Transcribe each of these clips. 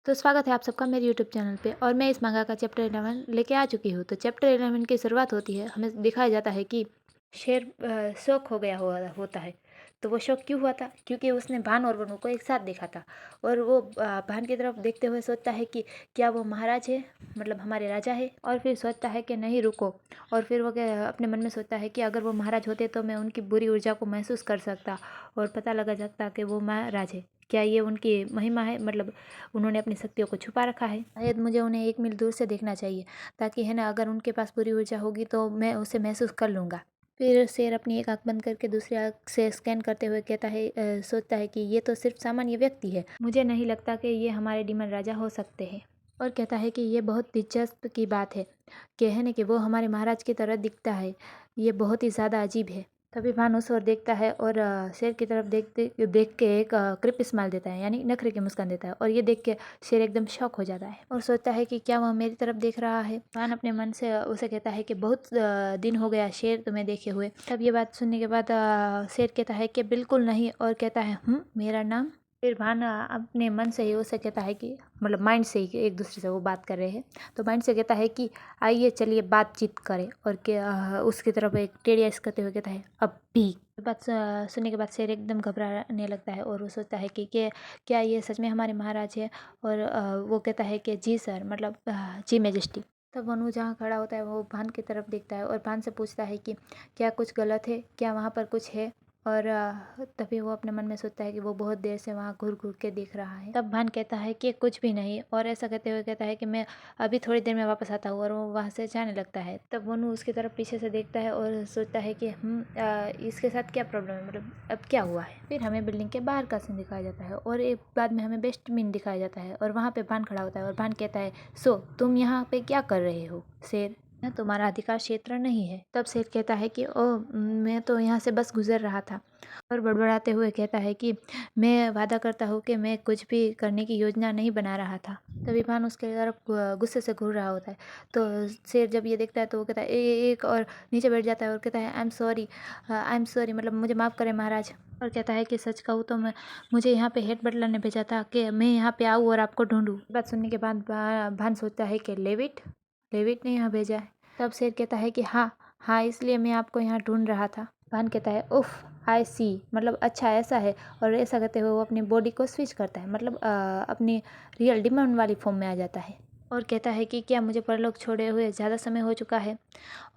तो स्वागत है आप सबका मेरे यूट्यूब चैनल पे और मैं इस मांगा का चैप्टर 11 लेके आ चुकी हूँ। तो चैप्टर 11 की शुरुआत होती है, हमें दिखाया जाता है कि शेर शौक हो गया होता है। तो वो शौक क्यों हुआ था? क्योंकि उसने भान और वनु को एक साथ देखा था और वो भान की तरफ देखते हुए सोचता है कि क्या वो महाराज है, मतलब हमारे राजा है। और फिर सोचता है कि नहीं रुको, और फिर वो अपने मन में सोचता है कि अगर वो महाराज होते तो मैं उनकी बुरी ऊर्जा को महसूस कर सकता और पता लगा सकता कि वो महाराज है। क्या ये उनकी महिमा है, मतलब उन्होंने अपनी शक्तियों को छुपा रखा है। शायद मुझे उन्हें 1 मील दूर से देखना चाहिए ताकि है ना, अगर उनके पास पूरी ऊर्जा होगी तो मैं उसे महसूस कर लूँगा। फिर शेर अपनी एक आंख बंद करके दूसरी आंख से स्कैन करते हुए कहता है, सोचता है कि ये तो सिर्फ सामान्य व्यक्ति है, मुझे नहीं लगता कि ये हमारे डीमन राजा हो सकते हैं। और कहता है कि ये बहुत दिलचस्प की बात है कि है ना कि वो हमारे महाराज की तरह दिखता है, ये बहुत ही ज़्यादा अजीब है। तभी भान उस ओर देखता है और शेर की तरफ देख के एक क्रिप स्माइल देता है, यानी नखरे की मुस्कान देता है। और ये देख के शेर एकदम शॉक हो जाता है और सोचता है कि क्या वह मेरी तरफ देख रहा है। भान अपने मन से उसे कहता है कि बहुत दिन हो गया शेर तुम्हें देखे हुए। तब ये बात सुनने के बाद शेर कहता है कि बिल्कुल नहीं, और कहता है मेरा नाम। फिर भान अपने मन से ही उसे कहता है कि मतलब माइंड से ही एक दूसरे से वो बात कर रहे हैं, तो माइंड से कहता है कि आइए चलिए बातचीत करें। और उसकी तरफ एक टेढ़ी आइस करते हुए कहता है अब भी। बात सुनने के बाद शेर एकदम घबराने लगता है और वो सोचता है कि क्या ये सच में हमारे महाराज है। और वो कहता है कि जी सर, मतलब जी मैजेस्टी। तब वनु जहाँ खड़ा होता है वो भान की तरफ देखता है और भान से पूछता है कि क्या कुछ गलत है, क्या वहाँ पर कुछ है। और तभी वो अपने मन में सोचता है कि वो बहुत देर से वहाँ घूर घूर के देख रहा है। तब भान कहता है कि कुछ भी नहीं, और ऐसा कहते हुए कहता है कि मैं अभी थोड़ी देर में वापस आता हूँ, और वो वहाँ से जाने लगता है। तब वनु उसकी तरफ पीछे से देखता है और सोचता है कि इसके साथ क्या प्रॉब्लम है, मतलब अब क्या हुआ है। फिर हमें बिल्डिंग के बाहर का सीन दिखाया जाता है और एक बाद में हमें डस्टबिन दिखाया जाता है और वहाँ पे भान खड़ा होता है और भान कहता है सो तुम यहाँ पे क्या कर रहे हो शेर, यह तुम्हारा अधिकार क्षेत्र नहीं है। तब शेर कहता है कि ओ मैं तो यहाँ से बस गुजर रहा था, और बड़बड़ाते हुए कहता है कि मैं वादा करता हूँ कि मैं कुछ भी करने की योजना नहीं बना रहा था। तभी भान उसके तरफ गुस्से से घूर रहा होता है। तो शेर जब ये देखता है तो वो कहता है एक और नीचे बैठ जाता है और कहता है आई एम सॉरी, मतलब मुझे माफ़ करें महाराज। और कहता है कि सच कहूँ तो मुझे यहाँ पे हेड बटलर ने भेजा था कि मैं यहाँ पे आऊँ और आपको ढूंढूं। बात सुनने के बाद भान सोचता है कि लेविट ने यहाँ भेजा है। तब शेर कहता है कि हाँ हाँ, इसलिए मैं आपको यहाँ ढूंढ रहा था। भान कहता है उफ आई सी, मतलब अच्छा ऐसा है। और ऐसा कहते हुए वो अपनी बॉडी को स्विच करता है, मतलब अपनी रियल डिमांड वाली फॉर्म में आ जाता है। और कहता है कि क्या मुझे परलोक छोड़े हुए ज़्यादा समय हो चुका है।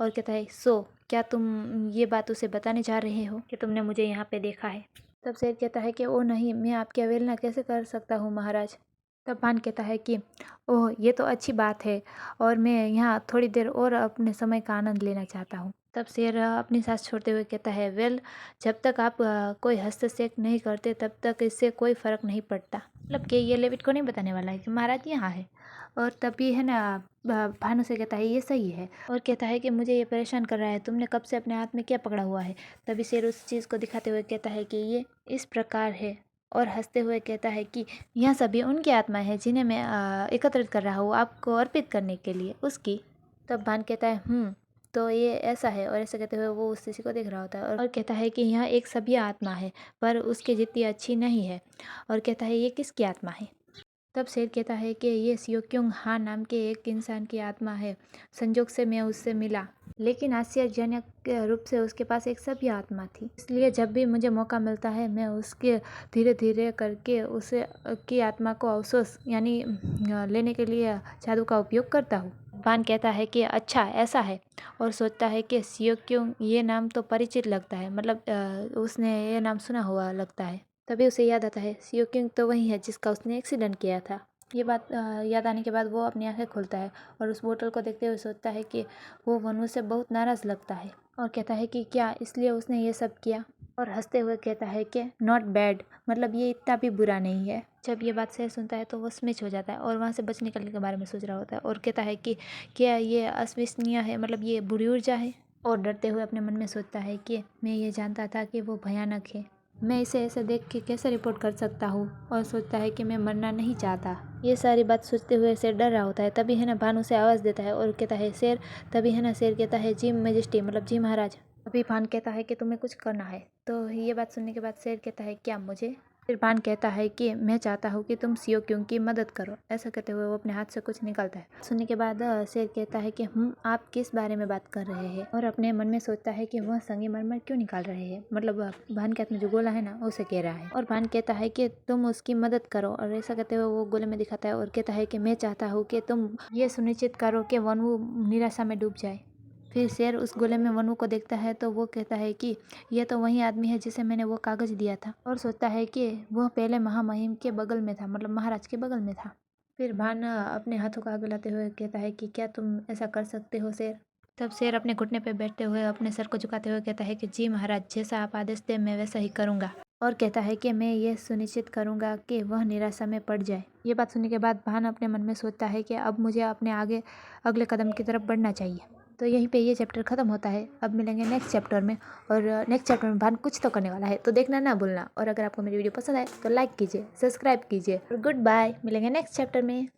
और कहता है सो क्या तुम ये बात उसे बताने जा रहे हो कि तुमने मुझे यहाँ पे देखा है। तब शेर कहता है कि ओ नहीं, मैं आपकी अवहेलना कैसे कर सकता हूँ महाराज। तब भान कहता है कि ओह ये तो अच्छी बात है, और मैं यहाँ थोड़ी देर और अपने समय का आनंद लेना चाहता हूँ। तब शेर अपनी सांस छोड़ते हुए कहता है वेल, जब तक आप कोई हस्तक्षेप नहीं करते तब तक इससे कोई फ़र्क नहीं पड़ता। मतलब कि ये लेविट को नहीं बताने वाला है कि महाराज यहाँ है। और तभी है ना भानु से कहता है ये सही है, और कहता है कि मुझे ये परेशान कर रहा है, तुमने कब से अपने हाथ में क्या पकड़ा हुआ है। तभी शेर उस चीज़ को दिखाते हुए कहता है कि ये इस प्रकार है, और हंसते हुए कहता है कि यह सभी उनकी आत्मा है जिन्हें मैं एकत्रित कर रहा हूँ आपको अर्पित करने के लिए उसकी। तब भान कहता है तो ये ऐसा है, और ऐसा कहते हुए वो उस किसी को देख रहा होता है और कहता है कि यह एक सभी आत्मा है पर उसके जितनी अच्छी नहीं है। और कहता है ये किसकी आत्मा है। तब शेर कहता है कि ये सियोक्योंग हा नाम के एक इंसान की आत्मा है, संजोग से मैं उससे मिला, लेकिन आश्चर्यजनक रूप से उसके पास एक सभ्य आत्मा थी। इसलिए जब भी मुझे मौका मिलता है मैं उसके धीरे धीरे करके उसे की आत्मा को अवसोस यानी लेने के लिए जादू का उपयोग करता हूँ। वान कहता है कि अच्छा ऐसा है, और सोचता है कि सियोक्योंग ये नाम तो परिचित लगता है, मतलब उसने ये नाम सुना हुआ लगता है। तभी उसे याद आता है सियोक्योंग तो वही है जिसका उसने एक्सीडेंट किया था। ये बात याद आने के बाद वो अपनी आंखें खोलता है और उस बोतल को देखते हुए सोचता है कि वो वनु से बहुत नाराज़ लगता है, और कहता है कि क्या इसलिए उसने ये सब किया। और हंसते हुए कहता है कि नॉट बैड, मतलब ये इतना भी बुरा नहीं है। जब ये बात सही सुनता है तो वो स्मिच हो जाता है और वहाँ से बच निकलने के बारे में सोच रहा होता है, और कहता है कि क्या ये अविश्वसनीय है, मतलब ये बुरी ऊर्जा है। और डरते हुए अपने मन में सोचता है कि मैं ये जानता था कि वो भयानक है, मैं इसे ऐसे देख के कैसे रिपोर्ट कर सकता हूँ। और सोचता है कि मैं मरना नहीं चाहता। ये सारी बात सोचते हुए शेर डर रहा होता है। तभी है ना भानु से आवाज़ देता है और कहता है शेर। तभी है ना शेर कहता है जी मैजेस्टी, मतलब जी महाराज। अभी भान कहता है कि तुम्हें कुछ करना है। तो ये बात सुनने के बाद शेर कहता है क्या मुझे, फिर भान कहता है कि मैं चाहता हूँ कि तुम सियो क्यों की मदद करो। ऐसा कहते हुए वो अपने हाथ से कुछ निकालता है। सुनने के बाद शेर कहता है कि आप किस बारे में बात कर रहे हैं, और अपने मन में सोचता है कि वह संगमरमर क्यों निकाल रहे हैं। मतलब भान के हाथ में जो गोला है ना उसे कह रहा है, और भान कहता है कि तुम उसकी मदद करो। और ऐसा कहते हुए वो गोले में दिखाता है और कहता है कि मैं चाहता हूँ कि तुम ये सुनिश्चित करो कि वनु निराशा में डूब जाए। फिर शेर उस गोले में वनु को देखता है तो वो कहता है कि यह तो वही आदमी है जिसे मैंने वो कागज दिया था, और सोचता है कि वह पहले महामहिम के बगल में था, मतलब महाराज के बगल में था। फिर भान अपने हाथों को आगे लाते हुए कहता है कि क्या तुम ऐसा कर सकते हो शेर। तब शेर अपने घुटने पर बैठते हुए अपने सर को झुकाते हुए कहता है कि जी महाराज, जैसा आप आदेश दें मैं वैसा ही करूँगा। और कहता है कि मैं ये सुनिश्चित करूँगा कि वह निराशा में पड़ जाए। ये बात सुनने के बाद भान अपने मन में सोचता है कि अब मुझे अपने अगले कदम की तरफ बढ़ना चाहिए। तो यहीं पे ये चैप्टर ख़त्म होता है। अब मिलेंगे नेक्स्ट चैप्टर में, और नेक्स्ट चैप्टर में भान कुछ तो करने वाला है, तो देखना ना भूलना। और अगर आपको मेरी वीडियो पसंद आए तो लाइक कीजिए, सब्सक्राइब कीजिए, और गुड बाय। मिलेंगे नेक्स्ट चैप्टर में।